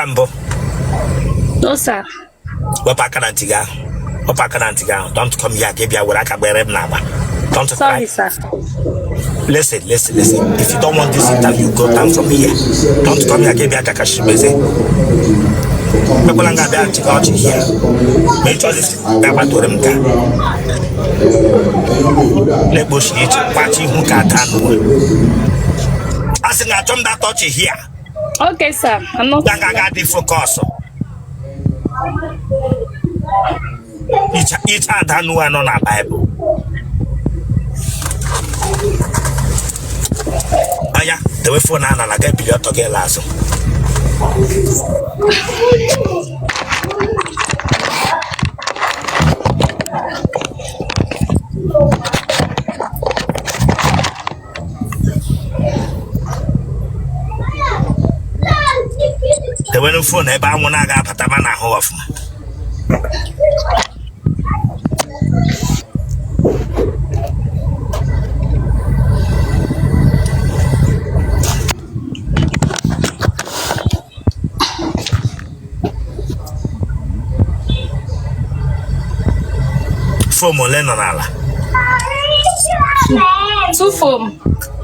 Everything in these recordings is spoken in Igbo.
Ambo. No, sir. Don't come here, give you a Don't Sorry, sir. Listen. If you don't want this interview, go down from here. Don't come here, give you a Kakashimese. People are going to go here. Make sure this to them. Let Bush eat, watching who can't handle. I think I told that touch here. Okay, sir. I'm not. Got the focus. Each other no one on a Bible. Oh yeah, the way for Nana, I get Biara to get last. The way phone, I buy one. I got Patamana Hoff. Foam or Lenonala. Two foam.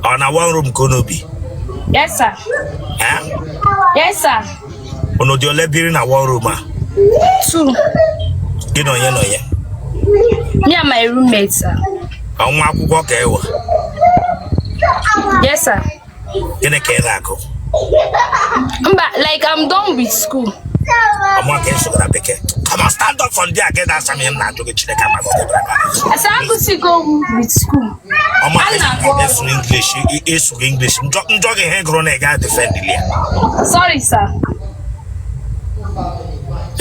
On a one room Konobi. Yes, sir. Yes, sir. On your lebirin in a one room. Two. You know, Me and my roommate, sir. On my walk. Yes, sir. In a Kerako. But like I'm done with school. I'm working so that come on, stand up from there. Get that something not to get the camera. I said I could go with school. I'm English. It's English. I'm jogging here. Grown guy defend the. Sorry, sir.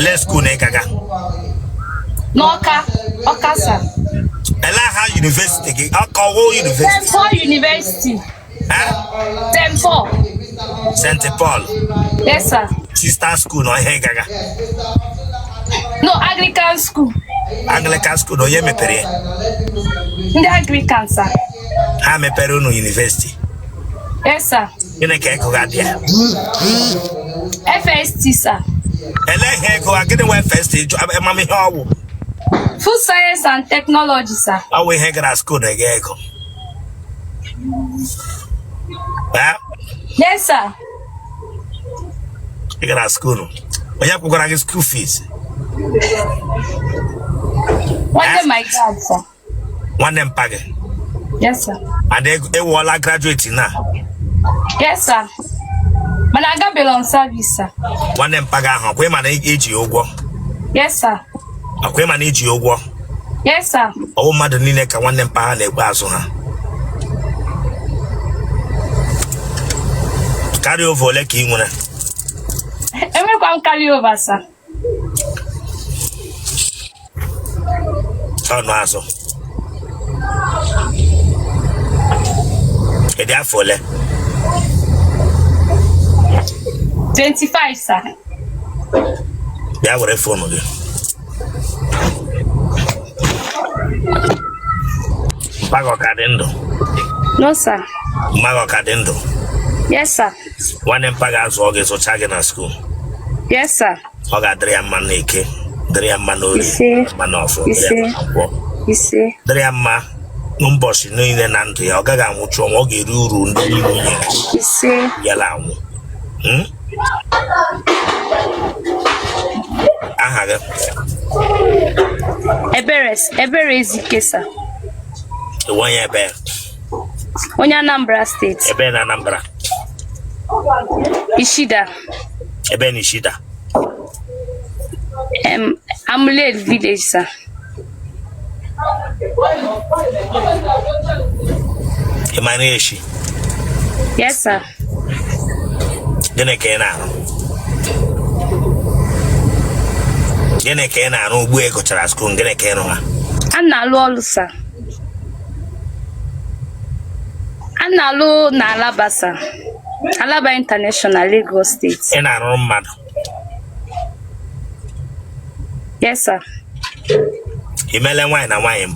Let's go, Nekaga. Oka, sir. Elaha University. I'll call University. Temple University. Huh? Temple. St. Paul. Yes, sir. Sister school, no, Hegaga. No, Anglican school. Anglican school, no, ye me pere. The Anglican, sir. Ha me pere no university. Yes, sir. You ne ke ko gadia. FST, sir. Ele he ko agede we FST. Mami hawo. Food science and technology, sir. Awe Hegara school na ge ko. Ba? Yes, sir. You got school. When you go to school fees. One day my dad, sir. One them pay. Yes, sir. And they will all graduate now. Yes, sir. But I got belong service, sir. One them pay. Akwe man eji ogwo. Yes, sir. Akwe man eji ogwo. Yes, sir. Oh, mother nine ka one them pay na egba aso ha. Carry over like you wanna. Everyone carry over, sir. Oh no, so. E dia fole. 25, sir. Dia wore phone again. Pago kadendo. No, sir. Mago kadendo. Yes, sir. One empire so okay so charge na school. Yes, sir. Oga Driama Neke, Driama no Manofo, Ise. Driama Numboshi no in the Nanti, Ogaga Mucho, Ogi Ruru, Ise. Yalam. Aha. Eberes Ikesa. The 1 year bear. Onya Anambra State. Eben Anambra. Ishida. Eben Ishida. Amulet village, sir. Emaneshi. Yes, sir. Gene Kena no bue go to school, gene Kena. Anna Lolu, sir. Anna Lo na Alaba, sir. Alaba International, Lagos State. And I don't mad. Yes, sir. Imele wine and wine.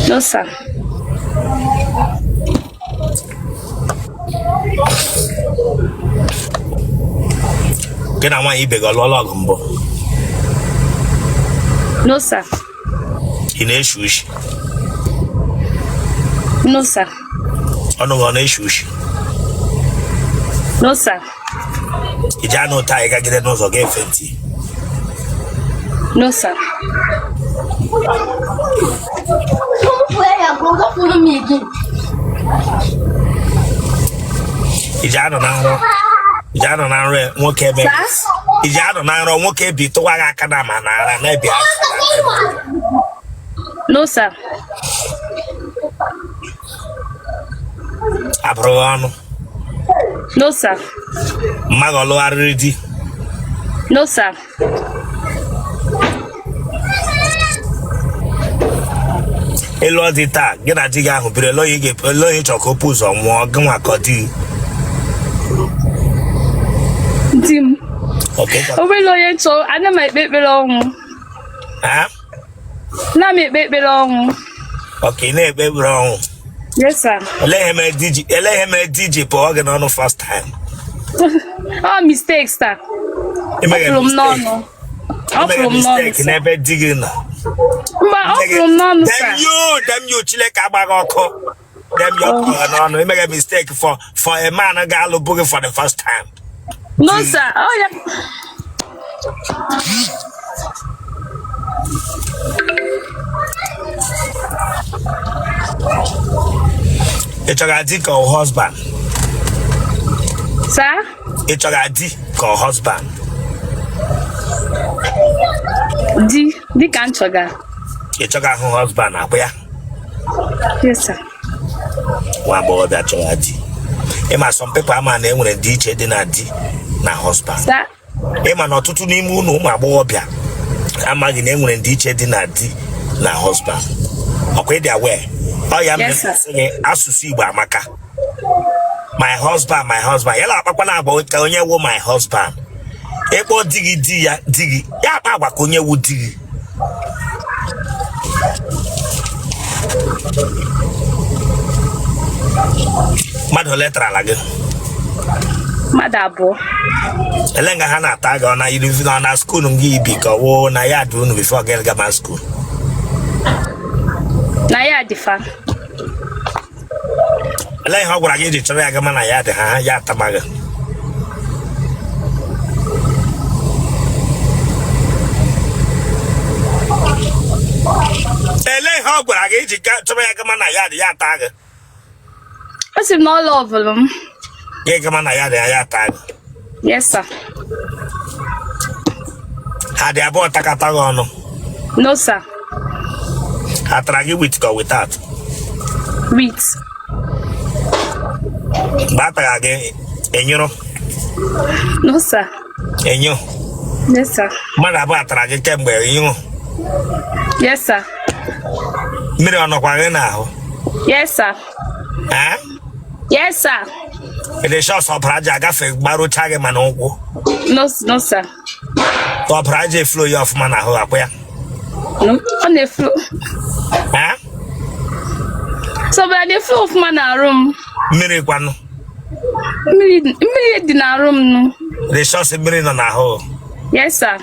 No, sir. Get a one big or logumbo. No, sir. In a shush. No, sir. On a shush. No, sir. Ijano tiger get a nose or get 50. No, sir. Don't follow me again. Ijano na re nwoke be. Ijano na ro nwoke bi to wa aka na manara na bia. No, sir. Abroano. No, sir. Magolo aridi. No, sir. Elo di ta, gina diga hu bire lo yige lo yi choko puzo mo gwa kodi. Dim. Okay. Over lawyer so I know my baby long. Ah? Na me baby long. Okay, na ebe wrong. Yes, sir. Ele heme DJ po organ on the first time. Oh, mistakes, sir. From no. From mistake never digging. From none, sir. Damn you, chile kabagoko. Damn you, no, you make a mistake for a man a guy look booking for the first time. No, sir. Oh, yeah. It's a dick or husband. Sir? It's a dick or husband. Di can't sugar. It's a husband. Yes, sir. One boy that you are. Emma, some people man they want to DJ dinner na husband. Sir? Emma, not to name no my boy. I'm going to DJ dinner na husband. Okay, they are aware. Oh, yeah, yes, sir. Asusi Maka. My husband. Yella, Papa, my husband. Ebo digi. Ya Papa, Konya would dig. Mado letra lage. Madabo. Elenga hana taga na university na school ngi bika wo na ya do no before girl ga school. Na ya difa. Ele ha gwara gị dị chọrọ ya gama na ya dị ha ya tamaga. Ele ha gwara gị dị chọrọ ya gama na ya dị ya taga. What's in all of them? Ye gama na ya dị ya taga. Yes, sir. Ha dị abụọ takataga ọnụ. No, sir. Ha tara gị with or without? With. Bataga gị enyoro? No, sir. Enyo? Yes, sir. Mmadụ abụọ tara gị kemgbe enyo? Yes, sir. Mmiri ọnọkwa gị n'ahụ? Yes, sir. Eh? Yes, sir. Ede shots ọbara aja agafe gbarucha gị mana ụkwụ? No, sir. Ọbara aja eflo ya ọfụma n'ahụ akwa ya? No, on the floor. Eh? So, by the floor of my room. Mmiri kwanu? Mmiri di na room no. Ede shots mmiri nọ n'ahụ? Yes, sir.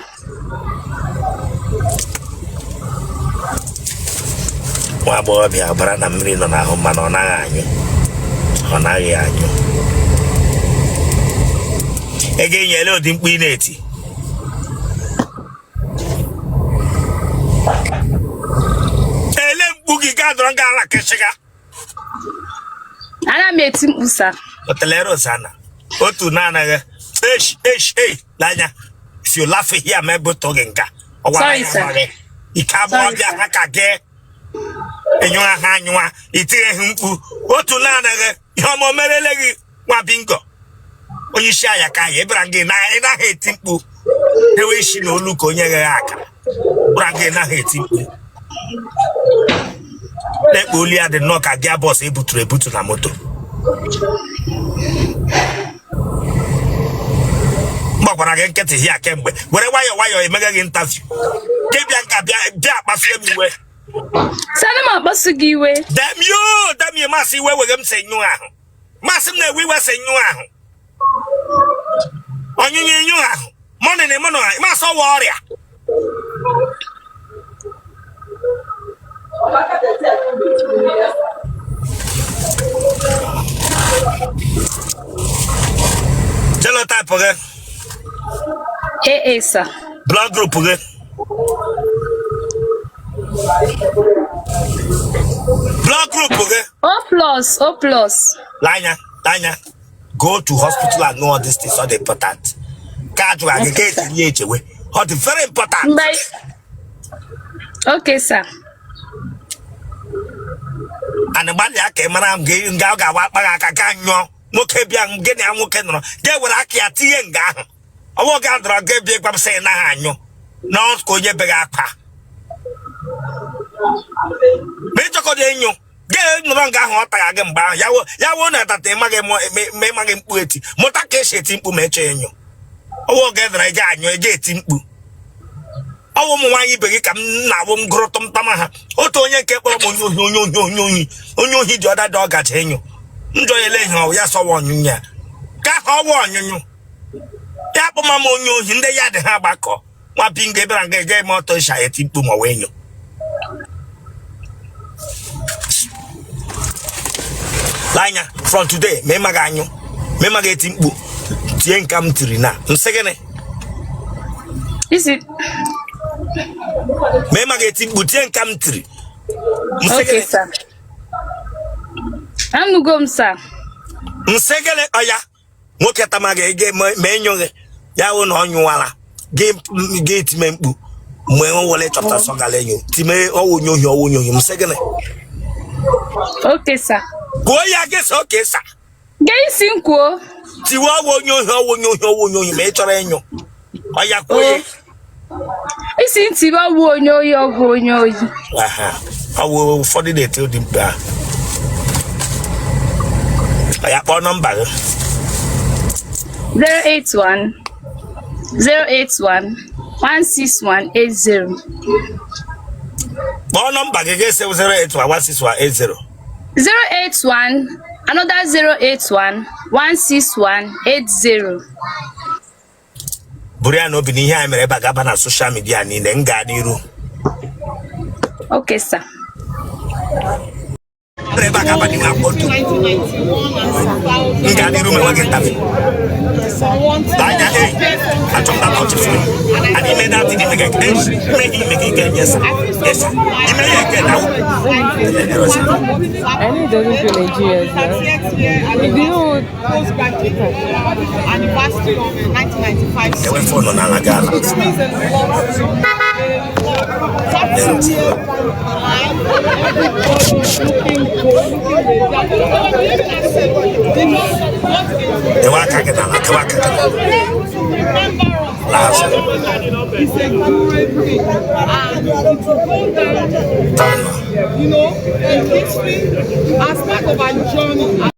Nwa agbọghọbịa ọbara na mmiri nọ n'ahụ mana ọ naghị anyụ. Ọ naghị anyụ. Ị ga-enyere ụdị mkpu ị na-eti? Ele mkpu gị ga-adọrọ nga ala keshiga? Ana m eti mkpu, sir. Otele Rosana. Otu na-anaghị. Lanya. If you laugh here, I'm able to get. Sorry, sir. Ikabọbịa aka gị. Enyụa ha anyụa. Itinye mkpu. Otu na-anaghị. Ihe ọmụ merele gị nwa bingo. Onye isi aya ka ya ebara gị na eti mkpu. Ewe isi na olu ka onye ghe aka. Bụra gị na eti mkpu. Lekpo oli ya dị nnọọ ka gị abọs ebuturu ebutu na moto. Mgbakwara gị nkịtị hịa kemgbe. Were nwayọọ emeghe gị interview. Gị bịa nka bịa akpasie m iwe. Sana m akpasu gị iwe. Damio masị iwe wege m se nyụ ahụ. Masị m na-ewe iwe se nyụ ahụ. Onyinye nyụ ahụ. the man, I must so warrior. Jello type again. Hey, sir. Blood group again. Blood group again. O plus. Lanya. Go to hospital and know all these things are important. Card to aggregate in the way. What is very important. Bye. Okay, sir. And the man that came around getting Gaga Wapaka, Mokebian, getting a Mokeno, they were like a tea and gang. I walk out and get big from saying, no, go ye begapa. Major Codenio, get no longer hot again by Yawona that they may make poetry. Motake timpu mechenio. I walk gather a guy, you a gay timpu. I won't want you become now, won't grow tom tamaha. Otonia kept on you hit your other dog at Henyo. Enjoy a lane, yes, I want you. Got how one you. Tapo Mammo in the yard habako. What being given and gave more to shy at Tipum away. Lanya, from today, Memaganyo, Memagating book, Tien come to Rina. Second, Is it? Memagating Butien country. Okay, sir. I'm going, sir. Second, Aya, Mokatamage, Menyo, Yawon on Yuala, gate membu, Mwen chapter Songaleyo, Time, oh, you, second. Okay, sir. Go, I guess, okay, sir. Gay Sinko. Tiwa wonyo you may train you. Aya, Isn't Tiwa wonyo. I will for the day till the bar. I have one number 081 16180. One number again 081 081 another 081 16180. Buriano bini here me bagaba na social media ni ngadiru. Okay, sir. Bagaba ni mabotu. Ngadiru me wageta. Danya I told that out to you. And he made that in the make it yes. Yes. He made it get out. I need the look in Nigeria. If you know anniversary of 1995. They went for no Nalagala. They were kaka. Last. It's a great thing. And you know, in history, as part of our journey.